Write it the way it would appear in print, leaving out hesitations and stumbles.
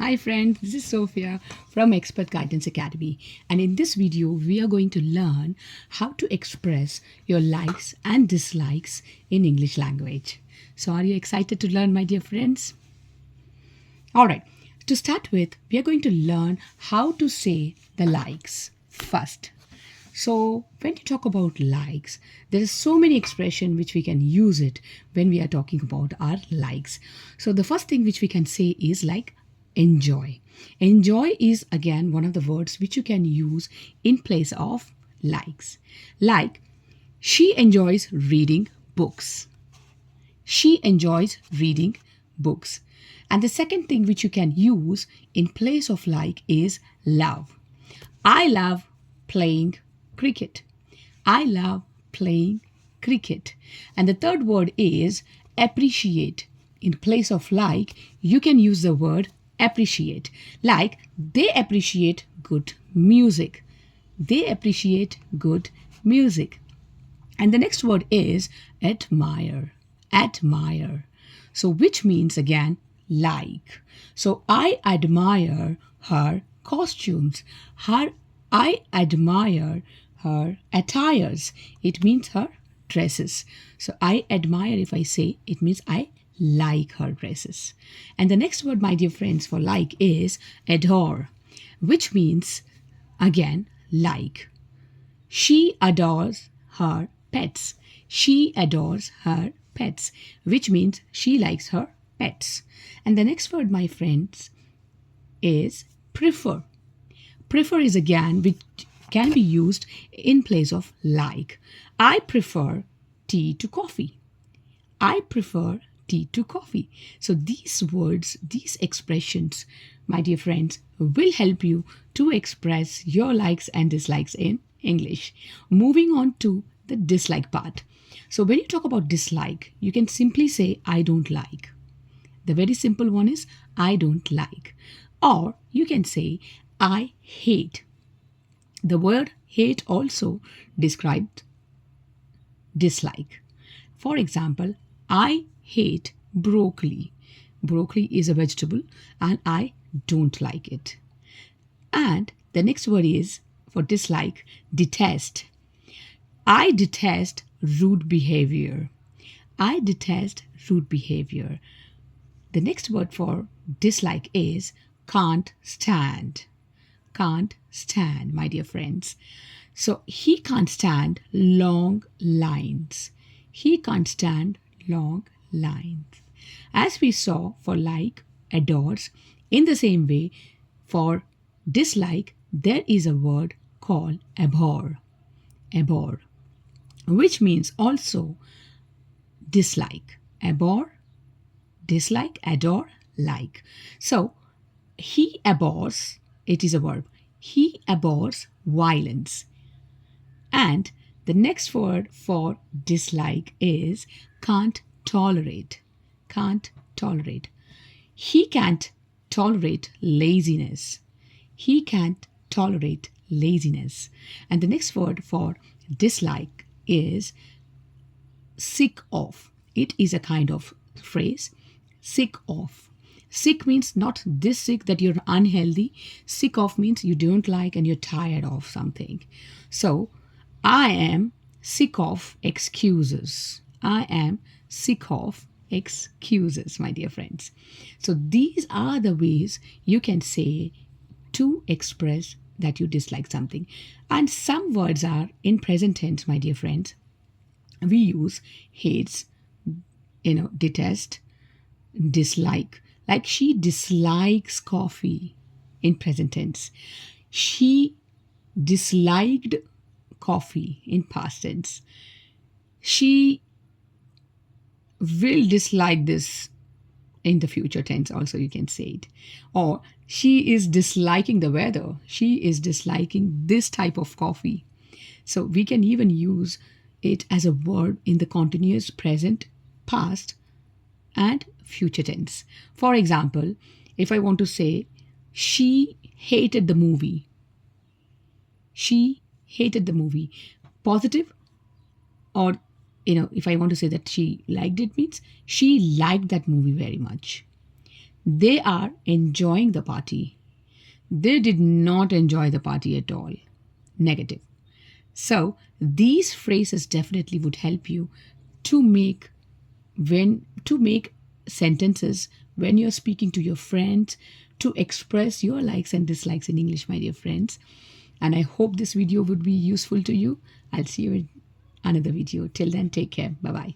Hi friends, this is Sofia from Expert Guidance Academy, and in this video we are going to learn how to express your likes and dislikes in English language. So are you excited to learn, my dear friends? Alright, to start with, we are going to learn how to say the likes first. So when you talk about likes, there is so many expression which we can use it when we are talking about our likes. So the first thing which we can say is like enjoy. Enjoy is again one of the words which you can use in place of likes. Like, she enjoys reading books. She enjoys reading books. And the second thing which you can use in place of like is love. I love playing cricket. I love playing cricket. And the third word is appreciate. In place of like, you can use the word appreciate. Like, they appreciate good music. They appreciate good music. And the next word is admire. Admire. So which means again like. So I admire her costumes. I admire her attires. It means her dresses. So I admire, if I say, it means I like her dresses. And the next word, my dear friends, for like is adore, which means again like. She adores her pets. She adores her pets, which means she likes her pets. And the next word, my friends, is prefer. Prefer is again which can be used in place of like. I prefer tea to coffee. I prefer tea to coffee. So these words, these expressions, my dear friends, will help you to express your likes and dislikes in English. Moving on to the dislike part. So when you talk about dislike, you can simply say, I don't like. The very simple one is, I don't like. Or you can say, I hate. The word hate also described dislike. For example, I hate broccoli. Broccoli is a vegetable and I don't like it. And the next word is for dislike, detest. I detest rude behavior. I detest rude behavior. The next word for dislike is can't stand. Can't stand, my dear friends. So he can't stand long lines. He can't stand long lines. As we saw for like, adores, in the same way for dislike, there is a word called abhor. Abhor, which means also dislike. Abhor, dislike, adore, like. So he abhors, it is a verb. He abhors violence. And the next word for dislike is can't tolerate. Can't tolerate. He can't tolerate laziness. He can't tolerate laziness. And the next word for dislike is sick of. It is a kind of phrase, sick of. Sick means not this sick that you're unhealthy. Sick of means you don't like and you're tired of something. So I am sick of excuses. I am sick of excuses, my dear friends. So these are the ways you can say to express that you dislike something. And some words are in present tense, my dear friends. We use hates, detest, dislike. Like she dislikes coffee in present tense. She disliked coffee in past tense. She will dislike this in the future tense also, you can say it. Or she is disliking the weather. She is disliking this type of coffee. So we can even use it as a verb in the continuous present, past, and future tense. For example, if I want to say she hated the movie. She hated the movie. Positive, or if I want to say that she liked it, means she liked that movie very much. They are enjoying the party. They did not enjoy the party at all. Negative. So these phrases definitely would help you to make sentences when you're speaking to your friends, to express your likes and dislikes in English, my dear friends. And I hope this video would be useful to you. I'll see you in another video. Till then, take care. Bye bye.